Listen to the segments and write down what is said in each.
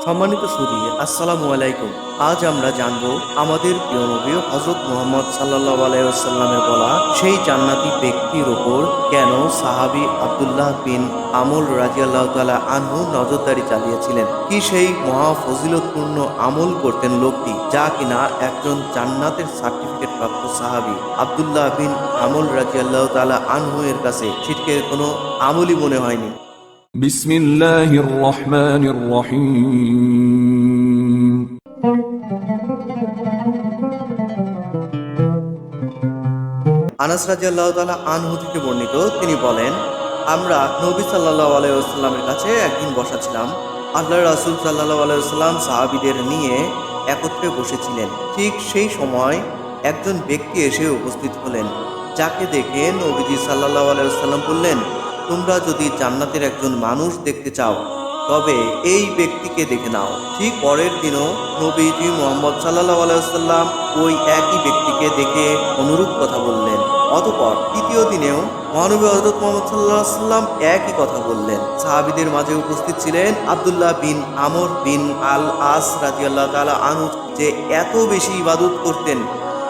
সম্মানিত সুধী, আসসালামু আলাইকুম। আজ আমরা জানব আমাদের প্রিয় নবী হযরত মুহাম্মদ সাল্লাল্লাহু আলাইহি ওয়াসাল্লামের বলা সেই জান্নাতি ব্যক্তির ওপর কেন সাহাবী আব্দুল্লাহ বিন আমর রাদিয়াল্লাহু তাআলা আনহু নজরদারি চালিয়েছিলেন। কি সেই মহা ফজিলতপূর্ণ আমল করতেন লোকটি, যা কিনা একজন জান্নাতের সার্টিফিকেট প্রাপ্ত সাহাবী আব্দুল্লাহ বিন আমর রাদিয়াল্লাহু তাআলা আনহু এর কাছে শিরকের কোনো আমলই মনে হয়নি। بسم الله الرحمن الرحيم আনাস রাদিয়াল্লাহু তাআলা আনহু থেকে বর্ণিত, তিনি বলেন, আমরা নবী সাল্লাল্লাহু আলাইহি ওয়াসাল্লামের কাছে একদিন বসা ছিলাম। আল্লাহর রাসূল সাল্লাল্লাহু আলাইহি ওয়াসাল্লাম সাহাবীদের নিয়ে একত্রে বসেছিলেন। ঠিক সেই সময় একজন ব্যক্তি এসে উপস্থিত হলেন, যাকে দেখে নবীজি সাল্লাল্লাহু আলাইহি ওয়াসাল্লাম বললেন, তোমরা যদি জান্নাতের একজন মানুষ দেখতে চাও তবে এই ব্যক্তিকে দেখে নাও। ঠিক পরের দিনও নবীজি মুহাম্মদ সাল্লাল্লাহু আলাইহি ওয়াসাল্লাম ওই একই ব্যক্তিকে দেখে অনুরূপ কথা বললেন। অতঃপর তৃতীয় দিনেও মহানবী হযরত মুহাম্মদ সাল্লাল্লাহু আলাইহি ওয়াসাল্লাম একই কথা বললেন। সাহাবীদের মাঝে উপস্থিত ছিলেন আব্দুল্লাহ বিন আমর বিন আল আস রাদিয়াল্লাহু তাআলা আনহু, যে এত বেশি ইবাদত করতেন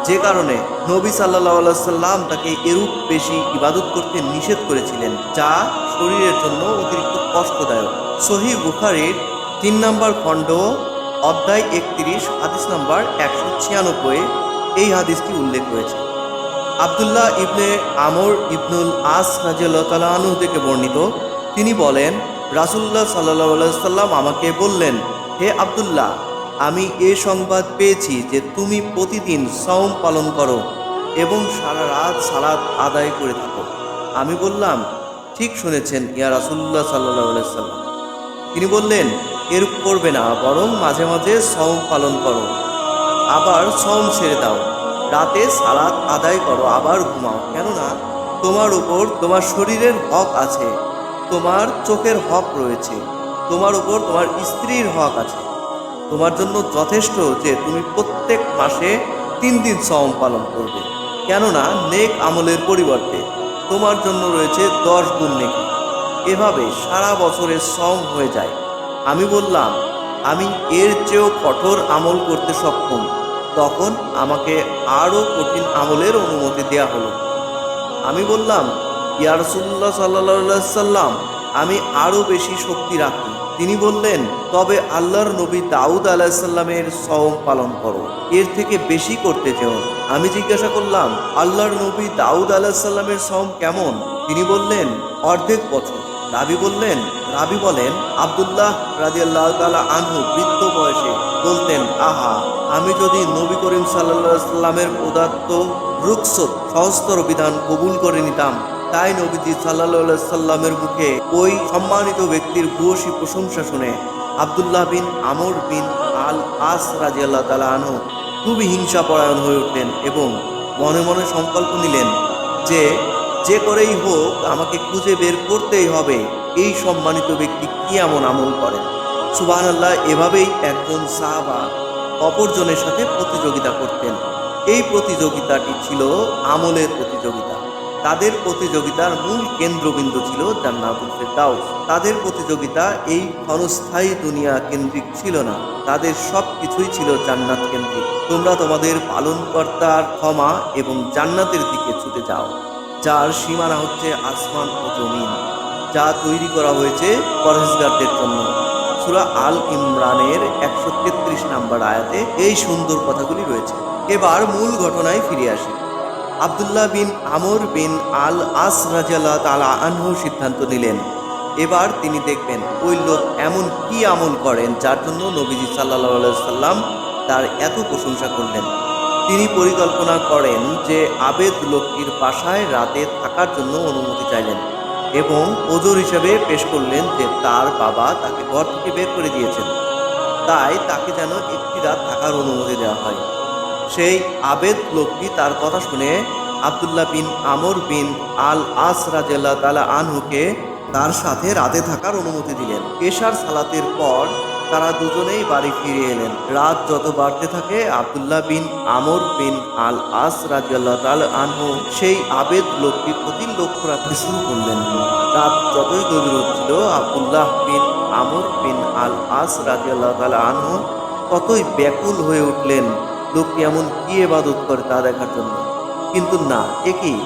যে কারণে নবী সাল্লাল্লাহু আলাইহি ওয়াসাল্লাম তাকে এরূপ বেশি ইবাদত করতে নিষেধ করেছিলেন, যা শরীরের জন্য অতিরিক্ত কষ্টদায়ক। সহিহ বুখারীর ৩ নম্বর খণ্ড অধ্যায় ৩১ হাদিস নম্বর ১৯৬ এই হাদিসটি উল্লেখ রয়েছে। আব্দুল্লাহ ইবনে আমর ইবনুল আস রাদিয়াল্লাহু তাআলা আনহু থেকে বর্ণিত, তিনি বলেন, রাসূলুল্লাহ সাল্লাল্লাহু আলাইহি ওয়াসাল্লাম আমাকে বললেন, হে আব্দুল্লাহ, আমি এ সংবাদ পেয়েছি যে তুমি প্রতিদিন সওম পালন করো এবং সারা রাত সালাত আদায় করে থাকো। আমি বললাম, ঠিক শুনেছেন ইয়া রাসূলুল্লাহ সাল্লাল্লাহু আলাইহি ওয়াসাল্লাম। তিনি বললেন, এরূপ করবে না, বরং মাঝে মাঝে সওম পালন করো, আবার সওম ছেড়ে দাও, রাতে সালাত আদায় করো, আবার ঘুমাও। কেননা তোমার উপর তোমার শরীরের হক আছে, তোমার চোখের হক রয়েছে, তোমার উপর তোমার স্ত্রীর হক আছে। তোমার জন্য যথেষ্ট যে তুমি প্রত্যেক মাসে 3 দিন সওম পালন করবে, কেননা নেক আমলের পরিবর্তে তোমার জন্য রয়েছে 10 গুণ নেকি। এভাবে সারা বছরের সওম হয়ে যায়। আমি বললাম, আমি এর চেয়েও কঠোর আমল করতে সক্ষম। তখন আমাকে আরও কঠিন আমলের অনুমতি দেয়া হলো। আমি বললাম, ইয়া রাসূলুল্লাহ সাল্লাল্লাহু আলাইহি ওয়াসাল্লাম, আমি আরও বেশি শক্তি রাখি। তিনি বললেন, তবে আল্লাহর নবী দাউদ আলাইহিস সালামের সওম পালন করো, এর থেকে বেশি করতে চেও। আমি জিজ্ঞাসা করলাম, আল্লাহর নবী দাউদ আলাইহিস সালামের সওম কেমন? তিনি বললেন, অর্ধেক বছর। রাবি বলেন, আব্দুল্লাহ রাদিয়াল্লাহু তাআলা আনহু বৃদ্ধ বয়সে বলতেন, আহা, আমি যদি নবী করিম সাল্লাল্লাহু আলাইহি সাল্লামের প্রদত্ত রুখসত সহস্তর বিধান কবুল করে নিতাম। তাই নবীজি সাল্লাল্লাহু আলাইহি সাল্লামের মুখে ওই সম্মানিত ব্যক্তির ভূয়সী প্রশংসা শুনে আব্দুল্লাহ বিন আমর বিন আল আস রাদিয়াল্লাহু তাআলা আনহু খুবই হিংসাপরায়ণ হয়ে উঠলেন এবং মনে মনে সংকল্প নিলেন যে যে করেই হোক আমাকে খুঁজে বের করতেই হবে এই সম্মানিত ব্যক্তি কি এমন আমল করেন। সুবহানাল্লাহ। এভাবেই একজন সাহাবা অপরজনের সাথে প্রতিযোগিতা করতেন। এই প্রতিযোগিতাটি ছিল আমলের প্রতিযোগিতা। তাদের প্রতিযোগিতার মূল কেন্দ্রবিন্দু ছিল জান্নাতুল ফেরদাউস। তাদের প্রতিযোগিতা এই ক্ষণস্থায়ী দুনিয়া কেন্দ্রিক ছিল না, তাদের সব কিছুই ছিল জান্নাত কেন্দ্রিক। তোমরা তোমাদের পালনকর্তার ক্ষমা এবং জান্নাতের দিকে ছুটে যাও, যার সীমানা হচ্ছে আসমান ও জমিন, যা তৈরি করা হয়েছে পরহেজগারদের জন্য। সূরা আল ইমরানের 133 নম্বর আয়াতে এই সুন্দর কথাগুলি রয়েছে। এবার মূল ঘটনায় ফিরে আসি। আব্দুল্লাহ বিন আমর বিন আল আস রাদিয়াল্লাহু তাআলা আনহু সিদ্ধান্ত নিলেন, এবার তিনি দেখবেন ওই লোক এমন কি আমল করেন যার জন্য নবীজি সাল্লাল্লাহু আলাইহি ওয়াসাল্লাম তার এত প্রশংসা করলেন। তিনি পরিকল্পনা করেন যে আবেদ লোকটির বাসায় রাতে থাকার জন্য অনুমতি চাইলেন এবং ওজর হিসেবে পেশ করলেন যে তার বাবা তাকে ঘর থেকে বের করে দিয়েছেন, তাই তাকে যেন একটি রাত থাকার অনুমতি দেওয়া হয়। সেই আবেদ লোকটি তার কথা শুনে আব্দুল্লাহ বিন আমর বিন আল আস রাদিয়াল্লাহু তাআলা আনহুকে তার সাথে রাতে থাকার অনুমতি দিলেন। এশার সালাতের পর তারা দুজনেই বাড়ি ফিরে এলেন। রাত যত বাড়তে থাকে আব্দুল্লাহ বিন আমর বিন আল আস রাদিয়াল্লাহু তাআলা আনহু সেই আবেদ লোকটির প্রতি লক্ষ্য রাখতে শুরু করলেন। রাত যতই গভীর হচ্ছিল আব্দুল্লাহ বিন আমর বিন আল আস রাদিয়াল্লাহু তাআলা আনহু কতই ব্যাকুল হয়ে উঠলেন লোকটি এমন কি ইবাদত করে তা দেখার জন্য। কিন্তু না, একই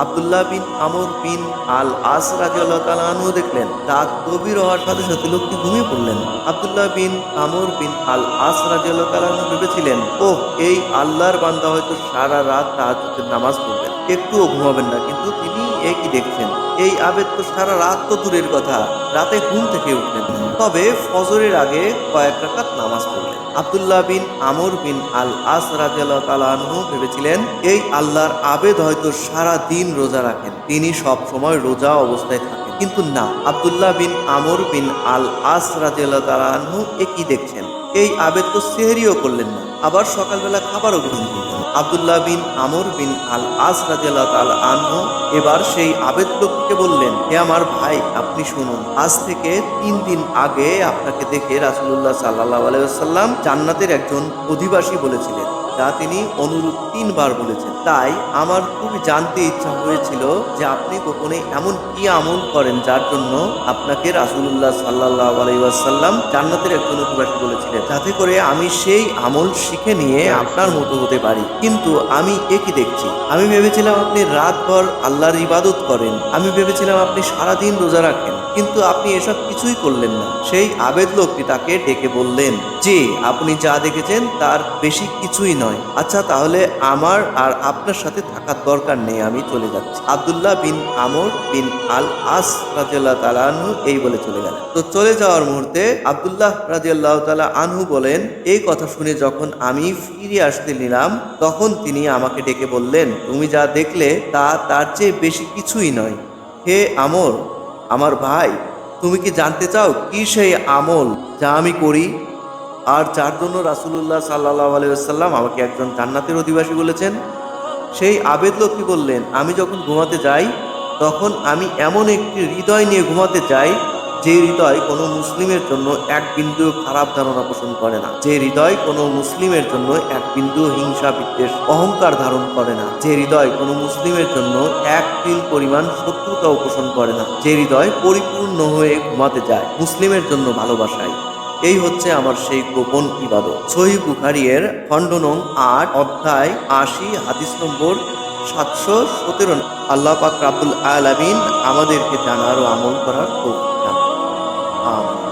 আব্দুল্লাহ বিন আমর বিন আল আস রাদিয়াল্লাহু তাআলা আনহু দেখলেন রাত গভীর হওয়ার সাথে সাথে লোকটি ঘুমিয়ে পড়লেন। আব্দুল্লাহ বিন আমর বিন আল আস রাদিয়াল্লাহু তাআলা আনহু ভেবেছিলেন, ওহ, এই আল্লাহর বান্দা হয়তো সারা রাত তাহাজ্জুদের নামাজ পড়বেন, একটুও ঘুমাবেন না। কিন্তু তিনি একই দেখছেন, এই আবেদ তো সারা রাত তো দূরের কথা, রাতে ঘুম থেকে উঠলেন, তবে ফজরের আগে কয়েক রাকাত নামাজ পড়লেন। আব্দুল্লাহ বিন আমর বিন আল আস রাদিয়াল্লাহু তাআলা আনহু ভেবেছিলেন, এই আল্লাহর আবেদ হয়তো সারা দিন রোজা রাখেন, তিনি সব সময় রোজা অবস্থায় থাকেন। কিন্তু না, আব্দুল্লাহ বিন আমর বিন আল আস রাদিয়াল্লাহু তাআলা আনহু একই দেখছেন, এই আবেদ তো সেহরিও করলেন না, আবার সকালবেলা খাবারও গ্রহণ করলেন। আব্দুল্লাহ বিন আমর বিন আল আস রাদিয়াল্লাহু তাআলা আনহু এবার সেই আবেদ লোকটিকে বললেন, হে আমার ভাই, আপনি শুনুন, আজ থেকে 3 দিন আগে আপনাকে দেখে রাসূলুল্লাহ সাল্লাল্লাহু আলাইহি ওয়াসাল্লাম জান্নাতের একজন অধিবাসী বলেছিলেন, যা তিনি অনুরূপ 3 বার বলেছেন। তাই আমার খুবই জানতে ইচ্ছা হয়েছিল যে আপনি গোপনে এমন কি আমল করেন যার জন্য আপনাকে রাসূলুল্লাহ সাল্লাল্লাহু আলাইহি ওয়াসাল্লাম জান্নাতের একজন অধিবাসী বলেছিলেন, যাতে করে আমি সেই আমল শিখে নিয়ে আপনার মতো হতে পারি। কিন্তু আমি একই দেখছি, আমি ভেবেছিলাম আপনি রাতভর আল্লাহর ইবাদত করেন, আমি ভেবেছিলাম আপনি সারাদিন রোজা রাখেন, কিন্তু আপনি এসব কিছুই করলেন না। সেই আবেদ লোকটি তাকে ডেকে বললেন যে, আপনি যা দেখেছেন তার বেশি কিছুই নয়। আচ্ছা, তাহলে আমার আর আপনার সাথে থাকার দরকার নেই, আমি চলে যাচ্ছি। আব্দুল্লাহ বিন আমর বিন আল আস রাদিয়াল্লাহু তাআলা আনহু এই বলে চলে গেলেন। তো চলে যাওয়ার মুহূর্তে আব্দুল্লাহ রাদিয়াল্লাহু তাআলা আনহু বলেন, এই কথা শুনে যখন আমি ফিরে আসতে নিলাম, তখন তিনি আমাকে ডেকে বললেন, তুমি যা দেখলে তা তার চেয়ে বেশি কিছুই নয়। হে আমর, আমার ভাই, তুমি কি জানতে চাও কি সেই আমল যা আমি করি আর যার জন্য রাসূলুল্লাহ সাল্লাল্লাহু আলাইহি ওয়াসাল্লাম আমাকে একজন জান্নাতের অধিবাসী বলেছেন? সেই আবেদ লোকটি বললেন, আমি যখন ঘুমাতে যাই তখন আমি এমন একটি হৃদয় নিয়ে ঘুমাতে যাই যে হৃদয় কোনো মুসলিমের জন্য এক বিন্দু খারাপ ধারণা পোষণ করে না, যে হৃদয় কোনো মুসলিমের জন্য এক বিন্দু হিংসা বিদ্বেষ অহংকার ধারণ করে না, যে হৃদয় কোনো মুসলিমের জন্য এক তিল পরিমাণ শত্রুতাও পোষণ করে না, যে হৃদয় পরিপূর্ণ হয়ে ঘুমাতে যায় মুসলিমের জন্য ভালোবাসায়। এই হচ্ছে আমার সেই গোপন ইবাদত। সহিহ বুখারীর খণ্ড নং 8 অধ্যায় 80 হাদিস নম্বর 717। আল্লাহ পাক রব্বুল আলামিন আমাদেরকে জানার ও আমল করার তৌফিক দান করুন। আমিন।